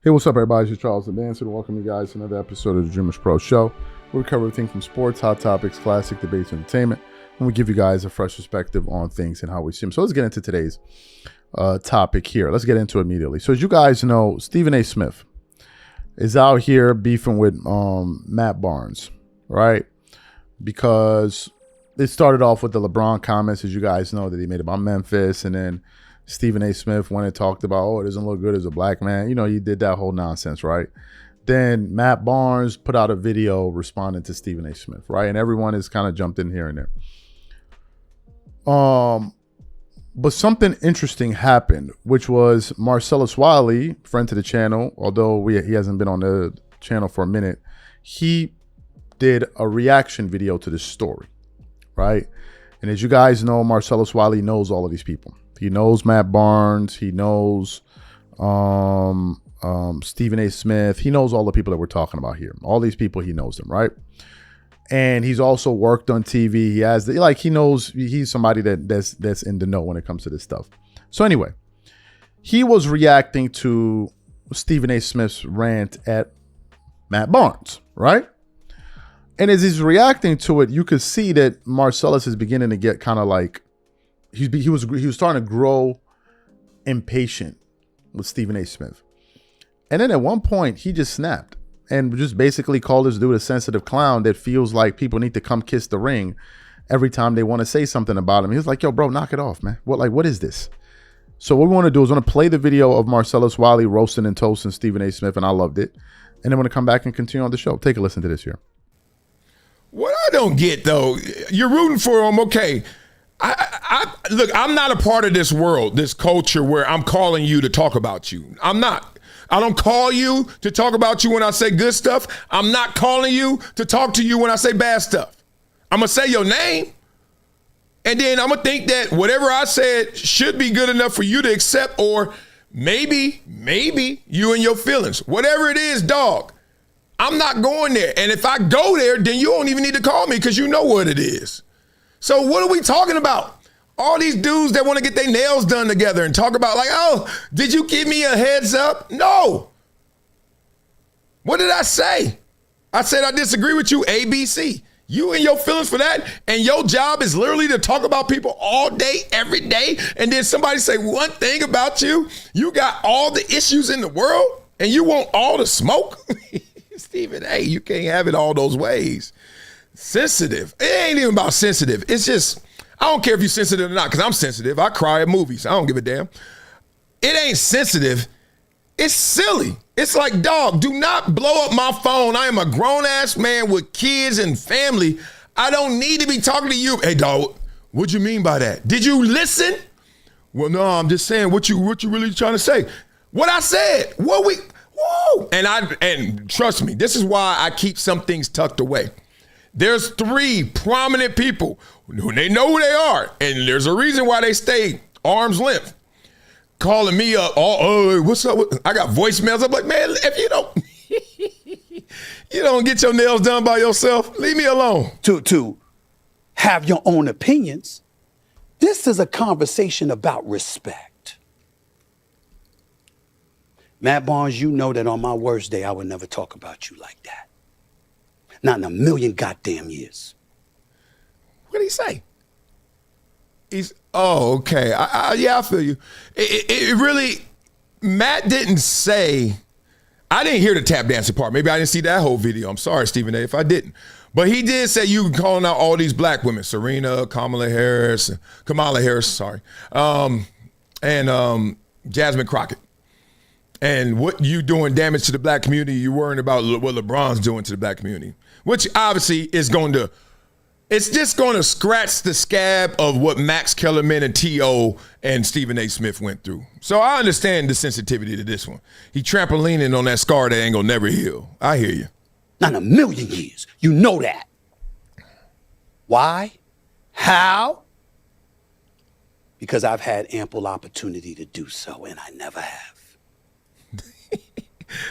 Hey, what's up, everybody? It's Charles the Dancer. Welcome you guys to another episode of the Dreamers Pro Show, where we cover everything from sports, hot topics, classic debates, entertainment, and we give you guys a fresh perspective on things and how we see them. So let's get into today's topic here. Let's get into it immediately. So as you guys know, Stephen A. Smith is out here beefing with Matt Barnes, right? Because it started off with the LeBron comments, as you guys know, that he made about Memphis, and then Stephen A. Smith went and talked about, oh, it doesn't look good as a black man. You know, he did that whole nonsense, right? Then Matt Barnes put out a video responding to Stephen A. Smith, right? And everyone has kind of jumped in here and there. But something interesting happened, which was Marcellus Wiley, friend to the channel, although he hasn't been on the channel for a minute, he did a reaction video to this story, right? And as you guys know, Marcellus Wiley knows all of these people. He knows Matt Barnes. He knows Stephen A. Smith. He knows all the people that we're talking about here. All these people, he knows them, right? And he's also worked on TV. He has he knows he's somebody that's in the know when it comes to this stuff. So anyway, he was reacting to Stephen A. Smith's rant at Matt Barnes, right? And as he's reacting to it, you could see that Marcellus is beginning to get kind of like, he was starting to grow impatient with Stephen A. Smith. And then at one point, he just snapped and just basically called this dude a sensitive clown that feels like people need to come kiss the ring every time they want to say something about him. He was like, yo, bro, knock it off, man. What is this? So what we want to do is want to play the video of Marcellus Wiley roasting and toasting Stephen A. Smith, and I loved it. And then we're going to come back and continue on the show. Take a listen to this here. What I don't get, though, you're rooting for him, okay. Look, I'm not a part of this world, this culture where I'm calling you to talk about you. I'm not. I don't call you to talk about you when I say good stuff. I'm not calling you to talk to you when I say bad stuff. I'm going to say your name, and then I'm going to think that whatever I said should be good enough for you to accept, or maybe you and your feelings. Whatever it is, dog, I'm not going there. And if I go there, then you don't even need to call me because you know what it is. So what are we talking about? All these dudes that want to get their nails done together and talk about like, oh, did you give me a heads up? No. What did I say? I said I disagree with you, ABC. You and your feelings for that, and your job is literally to talk about people all day, every day, and then somebody say one thing about you. You got all the issues in the world, and you want all the smoke? Stephen, hey, you can't have it all those ways. Sensitive. It ain't even about sensitive. It's just, I don't care if you're sensitive or not, because I'm sensitive. I cry at movies. I don't give a damn. It ain't sensitive. It's silly. It's like, dog, do not blow up my phone. I am a grown-ass man with kids and family. I don't need to be talking to you. Hey, dog, what you mean by that? Did you listen? Well, no, I'm just saying what you really trying to say. What I said. Whoa. And trust me, this is why I keep some things tucked away. There's three prominent people who they know who they are, and there's a reason why they stay arm's length. Calling me up, oh, what's up? I got voicemails. I'm like, man, if you don't get your nails done by yourself, leave me alone. To have your own opinions, this is a conversation about respect. Matt Barnes, you know that on my worst day, I would never talk about you like that. Not in a million goddamn years. What did he say? Okay. Yeah, I feel you. It really, Matt didn't say, I didn't hear the tap dancing part. Maybe I didn't see that whole video. I'm sorry, Stephen A., if I didn't. But he did say you calling out all these black women, Serena, Kamala Harris, and Jasmine Crockett. And what you doing damage to the black community, you worrying about what LeBron's doing to the black community, which obviously is it's just going to scratch the scab of what Max Kellerman and T.O. and Stephen A. Smith went through. So I understand the sensitivity to this one. He trampolining on that scar that ain't going to never heal. I hear you. Not in a million years. You know that. Why? How? Because I've had ample opportunity to do so, and I never have.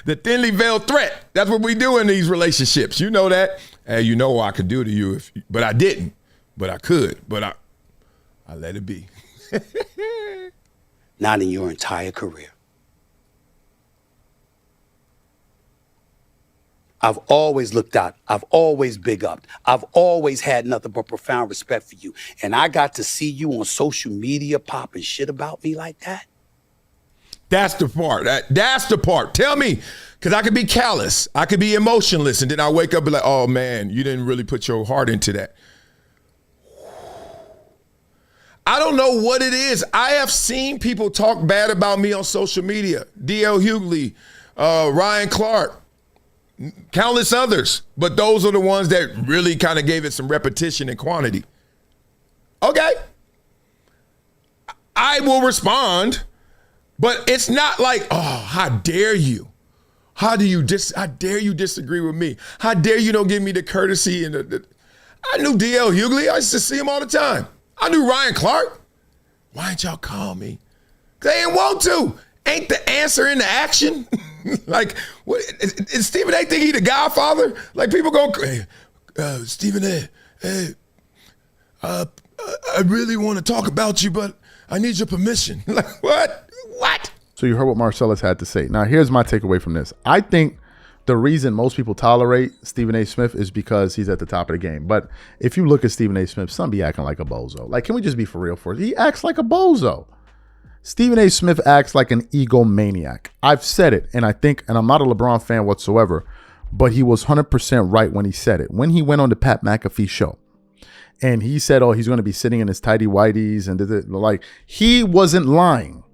The thinly veiled threat. That's what we do in these relationships. You know that. Hey, you know what I could do to you, but I didn't. But I could. But I let it be. Not in your entire career. I've always looked out. I've always big upped. I've always had nothing but profound respect for you. And I got to see you on social media popping shit about me like that. That's the part. That's the part. Tell me, because I could be callous. I could be emotionless. And then I wake up and be like, oh, man, you didn't really put your heart into that. I don't know what it is. I have seen people talk bad about me on social media. D.L. Hughley, Ryan Clark, countless others. But those are the ones that really kind of gave it some repetition and quantity. Okay. I will respond, but it's not like, oh, how dare you? How dare you disagree with me? How dare you don't give me the courtesy and I knew D.L. Hughley. I used to see him all the time. I knew Ryan Clark. Why didn't y'all call me? They didn't want to. Ain't the answer in the action? Like, what? Is Stephen A. think he the Godfather? Like, people go, hey, Stephen A., hey, I really want to talk about you, but I need your permission. Like, what? What? So you heard what Marcellus had to say. Now, here's my takeaway from this. I think the reason most people tolerate Stephen A. Smith is because he's at the top of the game. But if you look at Stephen A. Smith, some be acting like a bozo. Like, can we just be for real for it? He acts like a bozo. Stephen A. Smith acts like an egomaniac. I've said it, and I think, and I'm not a LeBron fan whatsoever, but he was 100% right when he said it. When he went on the Pat McAfee show, and he said, oh, he's going to be sitting in his tidy whities, and like, he wasn't lying.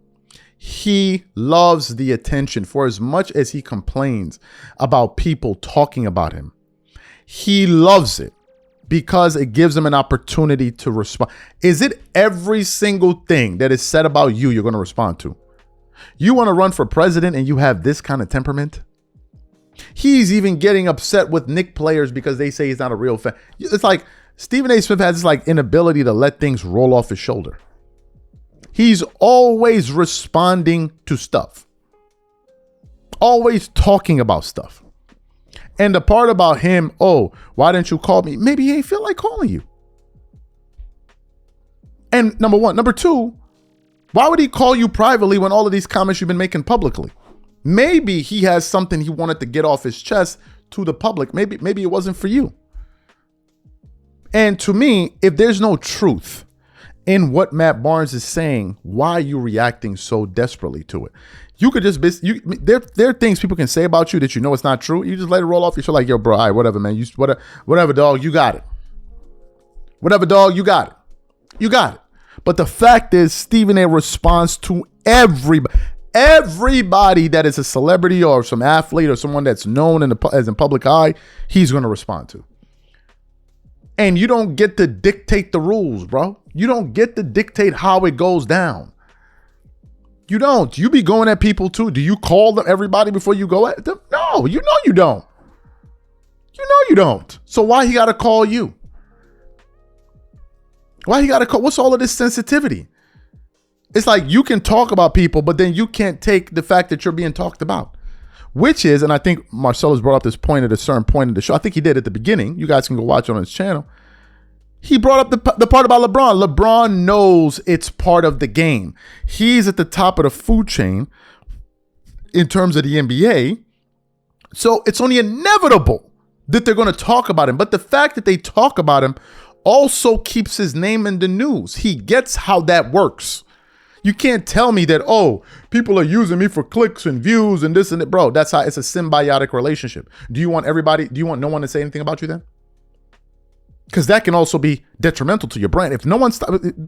He loves the attention. For as much as he complains about people talking about him, he loves it because it gives him an opportunity to respond. Is it every single thing that is said about you you're going to respond to? You want to run for president and you have this kind of temperament? He's even getting upset with Knicks players because they say he's not a real fan. It's like Stephen A. Smith has this like inability to let things roll off his shoulder. He's always responding to stuff, always talking about stuff. And the part about him, oh, why didn't you call me? Maybe he ain't feel like calling you. And number one. Number two, why would he call you privately when all of these comments you've been making publicly? Maybe he has something he wanted to get off his chest to the public. Maybe it wasn't for you. And to me, if there's no truth in what Matt Barnes is saying, why are you reacting so desperately to it? You could just be, there are things people can say about you that you know it's not true. You just let it roll off your shoulder like, yo, bro, all right, whatever, man. Whatever, dog, you got it. Whatever, dog, you got it. You got it. But the fact is, Stephen A. responds to everybody that is a celebrity or some athlete or someone that's known as in public eye, he's going to respond to. And you don't get to dictate the rules, bro. You don't get to dictate how it goes down. You don't. You be going at people too. Do you call them everybody before you go at them? No, you know you don't. You know you don't. So why he got to call you? Why he got to call? What's all of this sensitivity? It's like you can talk about people, but then you can't take the fact that you're being talked about. Which is, and I think Marcellus brought up this point at a certain point in the show. I think he did at the beginning. You guys can go watch it on his channel. He brought up the part about LeBron. LeBron knows it's part of the game. He's at the top of the food chain in terms of the NBA. So it's only inevitable that they're going to talk about him. But the fact that they talk about him also keeps his name in the news. He gets how that works. You can't tell me that, oh, people are using me for clicks and views and this and that. Bro, that's how it's a symbiotic relationship. Do you want no one to say anything about you then? Because that can also be detrimental to your brand. If no one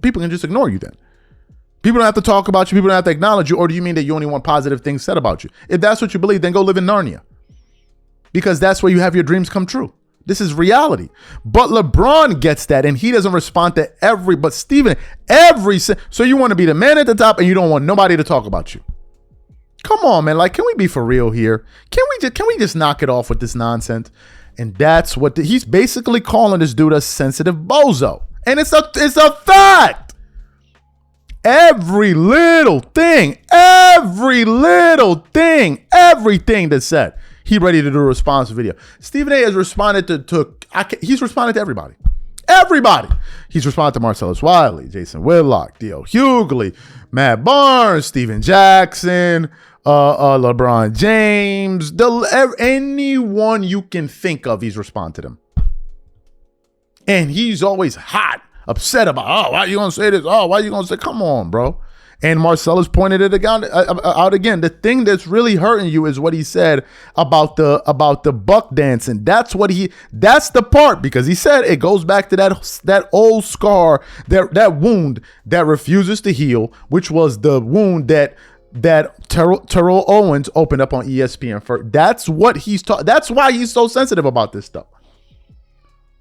people can just ignore you then. People don't have to talk about you. People don't have to acknowledge you. Or do you mean that you only want positive things said about you? If that's what you believe, then go live in Narnia. Because that's where you have your dreams come true. This is reality. But LeBron gets that, and he doesn't respond to but Stephen, so you want to be the man at the top, and you don't want nobody to talk about you. Come on, man. Like, can we be for real here? Can we just knock it off with this nonsense? And that's what he's basically calling this dude a sensitive bozo. And it's a fact. Every little thing that's said, he ready to do a response video. Stephen A. has responded he's responded to everybody. Everybody. He's responded to Marcellus Wiley, Jason Whitlock, D.L. Hughley, Matt Barnes, Steven Jackson, LeBron James, anyone you can think of, he's responded to them. And he's always hot, upset about, oh, why you gonna say this? Oh, why you gonna say, come on, bro. And Marcellus pointed it out again. The thing that's really hurting you is what he said about the buck dancing. That's the part, because he said it goes back to that old scar, that wound that refuses to heal, which was the wound that Terrell Owens opened up on ESPN for. That's what that's why he's so sensitive about this stuff.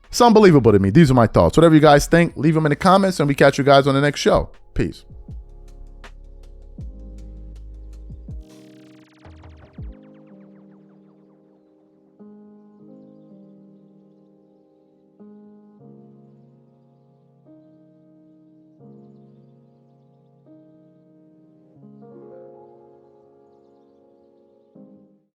It's unbelievable to me. These are my thoughts. Whatever you guys think, leave them in the comments, and we catch you guys on the next show. Peace.